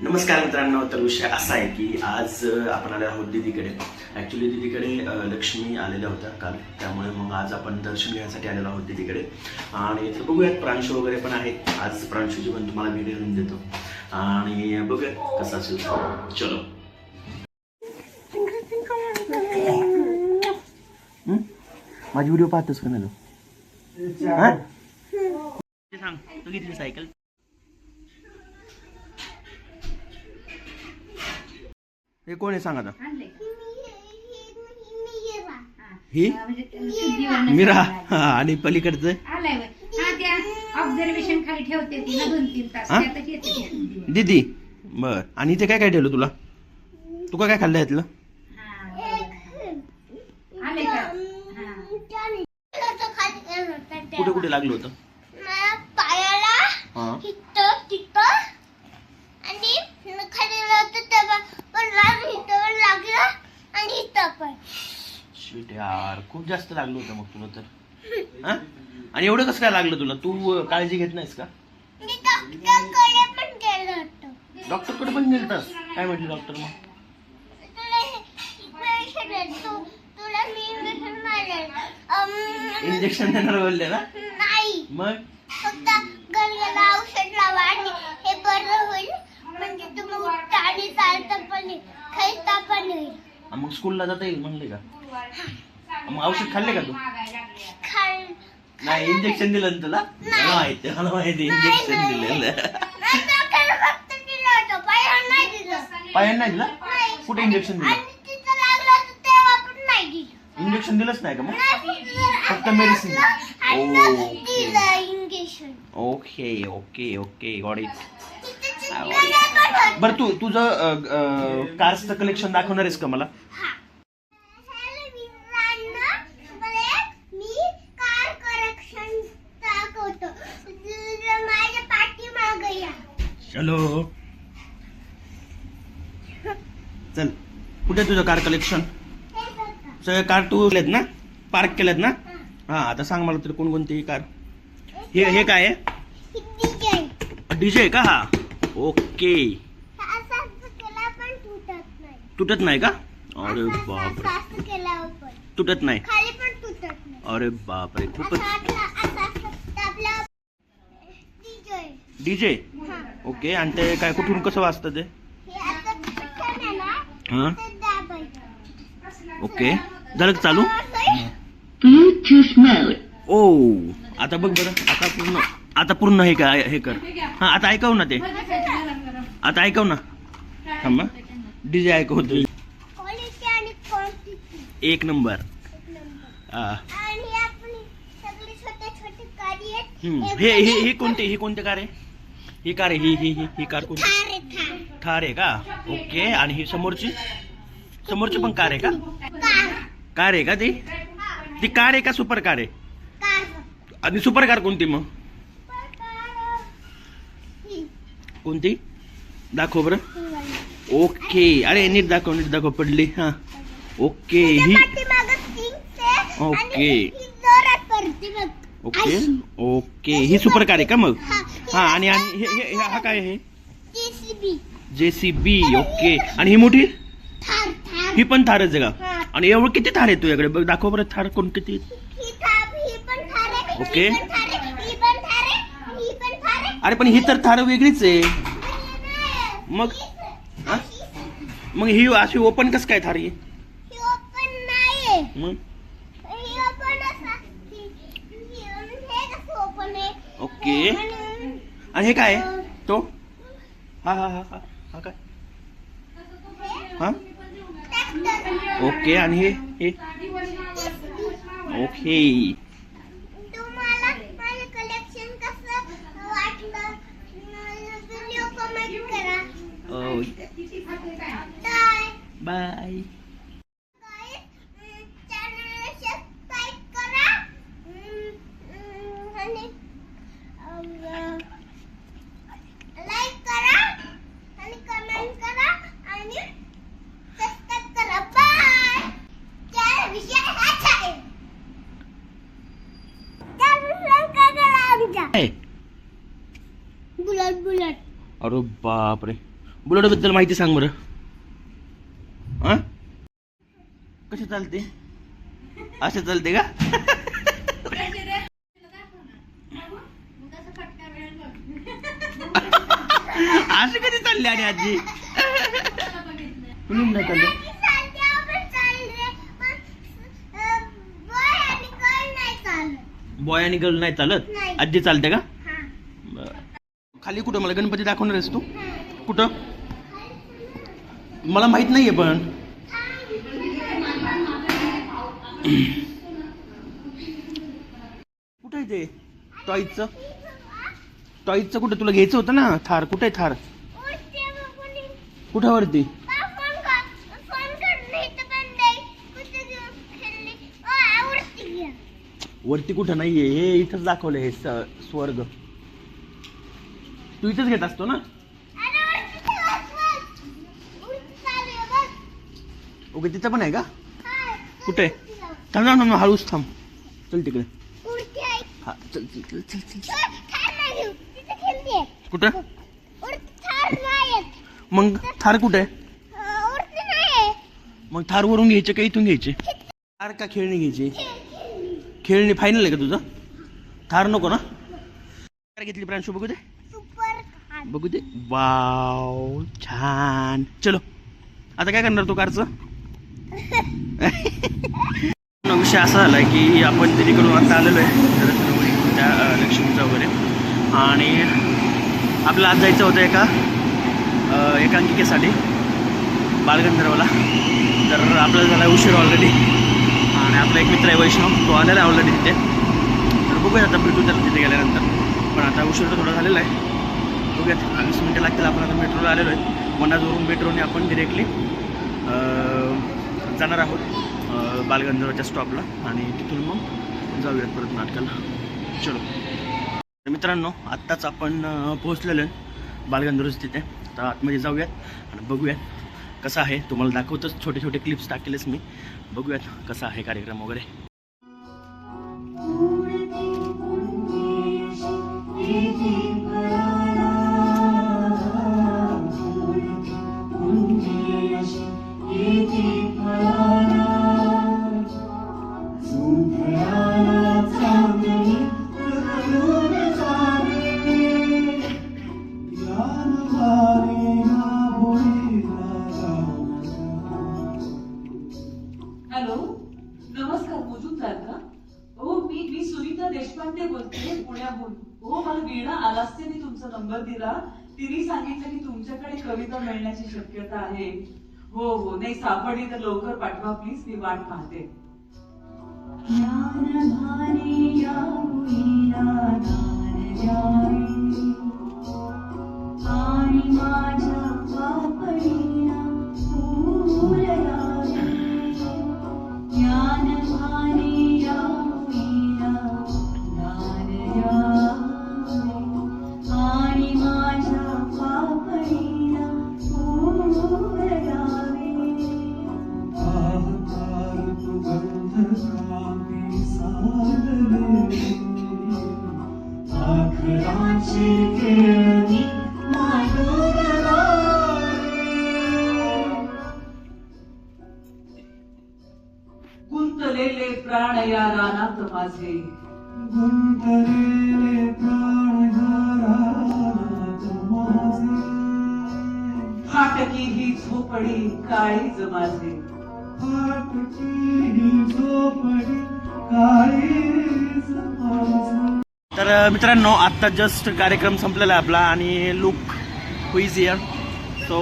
नमस्कार मित्रांनो, तर विषय असा आहे की आज आपण आले आहोत दीदीकडे. ॲक्च्युली दीदीकडे लक्ष्मी आलेल्या होत्या काल, त्यामुळे मग आज आपण दर्शन घेण्यासाठी आलेलो आहोत दीदीकडे. आणि इथे बघूयात प्रांशू वगैरे पण आहेत. आज प्रांशूची पण तुम्हाला व्हिडिओ घेऊन देतो आणि बघूयात कसा असेल. चलो. माझी व्हिडिओ पाहतोस का नाही तू? सांग तू घेतली सायकल? हे कोण आहे सांग आता? ही मीरा. आणि पलीकडचं ऑब्झर्वेशन खाली ठेवते ती 2-3 तास दीदी. बर. आणि इथे काय काय ठेवलं तुला? तू काय खाल्लं यातलं? कुठे कुठे लागलं होतं? पायाला, तिथं आणि खाली तेव्हा पण लागलं आणि इथं पण. शिट यार, खूप जास्त लागलं होतं मग तुला तर. हा? आणि एवढं कसं काय लागलं तुला? तू काळजी घेत नाहीस का? डॉक्टरकडे पण गेलं होतं. डॉक्टरकडे पण गेलतास? काय म्हटलं डॉक्टर मग? तुला मी इंजेक्शन मारलं. इंजेक्शन देणार बोलले ना? नाही, मग फक्त गळ्याला औषध लावा आणि हे बरं होईल. म्हणजे तुम्ही उठता आणि चालता पण येईल, खायता पण येईल. मग स्कूलला जाता येईल म्हणले का? मग औषध खाल्ले का तू? नाही, इंजेक्शन दिलं ना तुला? मला माहिती इंजेक्शन दिलेलं. पायानं नाही दिलं? कुठे इंजेक्शन दिलं? इंजेक्शन दिलंच नाही का मग? फक्त medicine. Okay okay okay, got it. बरं, तुझं कार्सचं कलेक्शन दाखवणार आहेस का मला? चलो चल. कुठे तुझं कार कलेक्शन? सगळे कार तू केलेत ना, पार्क केलेत ना? हा, आता सांग मला तरी कोणकोणती कार. हे काय आहे? डीजे का? हा, ओके. तुटत नाही का? अरे बापरे, तुटत नाही? अरे बापरे, खूपच. डीजे. ओके. आणि ते काय, कुठून कसं वाजतं ते? हा, ओके. झालं चालू? ओ, आता बघ बरं. आता पूर्ण हे कर. हा, आता ऐकव ना ते. आता ऐकव ना. थांबा, डीजे ऐकवतो. एक नंबर. हे कोणते कार आहे? ही कार आहे. ही कार कोणती? थार आहे का? ओके. आणि ही समोरची पण कार आहे का? कार आहे का ती? ती कार आहे का सुपर कार आहे? आणि सुपर कार कोणती मग? कोणती? दाखव बरं. ओके. अरे नीट दाखव पडली. हा, ओके. ही ओके ही सुपर कार आहे का मग? हा. आणि हा काय आहे? JCB. ओके. आणि ही मोठी? ही पण थारच आहे का? आणि एवढं किती थार आहे तुझ्याकडे? बघ, दाखव बरं थार कोण किती. ओके. अरे पण ही तर थार वेगळीच आहे मग ही अशी ओपन कस काय थार? मग ओके. आणि हे काय तो? हा काय? हा, ओके. आणि हे ओके. तुम्हाला माझे कलेक्शन कसं वाटलं? व्हिडिओ कमेंट करा. बाय. चॅनलला सबस्क्राइब करा आणि आमच्या आहे बुलट बुलट अरे बापरे बुलेट बद्दल माहिती सांग बरं. हा कशी चालते असं चालते का? असं कधी चालले आणि आजी कुणी नाही चाललं. बॉय आणि गर्ल नाही चालत नाही. आजी चालते का? हा. बरं. खाली कुठं मला गणपती दाखवणार आहेस तू कुठं मला माहित नाहीये पण कुठं आहे ते टॉयचं कुठं तुला घ्यायचं होतं ना थार कुठे आहे थार कुठं वरती वरती कुठं नाहीये हे इथंच दाखवलं हे स्वर्ग तू इथंच घेत असतो ना ओके तिथं पण आहे का कुठे थांब थांब थांब हळूच थांब चल तिकडे हा चल चल चल चल चल कुठं मग थार कुठे आहे मग थार वरून घ्यायचे का इथून घ्यायचे थार का खेळणी घ्यायची खेळणी फायनल आहे का तुझं थार नको ना काय घेतली प्रांशू बघू दे बघू दे वाव छान चलो आता काय करणार तू कारचं विषय असा झालाय की आपण तिकडून आता आलेलो आहे त्या लक्ष्मीचा वगैरे आणि आपल्याला आज जायचं होतं एकांकिकेसाठी बालगंधर्वला तर आपल्याला झाला उशीर ऑलरेडी आणि आपला एक मित्र आहे वैष्णव तो आलेला आहे ऑलरेडी तिथे तर बघूया आता भेटू त्याला तिथे गेल्यानंतर पण आता उशीर तर थोडा झालेला आहे बघूयात 20 मिनटं लागतील आपण आता मेट्रोला आलेलो आहे वनाजवरून मेट्रोने आपण डिरेक्टली जाणार आहोत बालगंधर्वच्या स्टॉपला आणि तिथून मग जाऊयात परत नाटकाला चलो मित्रांनो आत्ताच आपण पोहोचलेलो आहे बालगंधर्वच तिथे तर आतमध्ये जाऊयात आणि बघूयात कसा आहे तुम्हाला दाखवतच छोटे छोटे क्लिप्स टाकलेच मी बघूयात कसा आहे कार्यक्रम वगैरे हॅलो नमस्कार मुजुमदार का हो मी सुनीता देशपांडे बोलते पुण्याहून हो मला वीणा आलास्तेने तुमचा नंबर दिला तिने सांगितलं की तुमच्याकडे कविता मिळण्याची शक्यता आहे हो हो नाही सापडली तर लवकर पाठवा प्लीज मी वाट पाहते गुंतलेले प्राण या रानात माझे फाटकी ही झोपडी काळीज माझे तर मित्रांनो आत्ता जस्ट कार्यक्रम संपलेला आहे आपला आणि लुक हुईज हिअर सो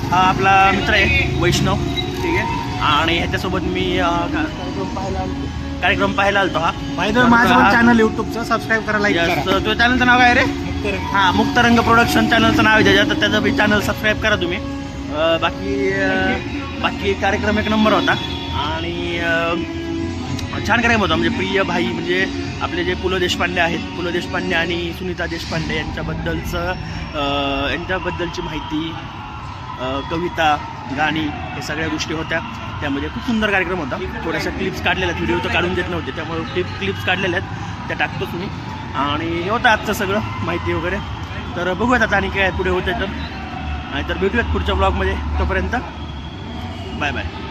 हा आपला मित्र आहे वैष्णव ठीक आहे आणि ह्याच्यासोबत मी कार्यक्रम पाहायला आलतो हा माझं चॅनल युट्यूबचं सबस्क्राईब करा लाईक करा तो चॅनलचं नाव काय रे हां मुक्तरंग प्रोडक्शन चॅनलचं नाव आहे त्याच्यात तर त्याचं बी चॅनल सबस्क्राईब करा तुम्ही बाकी कार्यक्रम एक नंबर होता आणि छान कार्यक्रम होता म्हणजे प्रिय भाई म्हणजे आपले जे पु ल देशपांडे आहेत पु ल देशपांडे आणि सुनीता देशपांडे यांच्याबद्दलची माहिती कविता गाणी हे सगळ्या गोष्टी होत्या त्यामध्ये खूप सुंदर कार्यक्रम होता थोड्याशा क्लिप्स काढलेल्या आहेत व्हिडिओ तर काढून देत नव्हते त्यामुळे क्लिप्स काढलेल्या आहेत त्या टाकतोच मी. आणि हे होतं आजचं सगळं माहिती वगैरे. तर बघूयात आता आणि काय पुढे होतं तर. आणि तर भेटूयात पुढच्या ब्लॉगमध्ये. तोपर्यंत बाय बाय.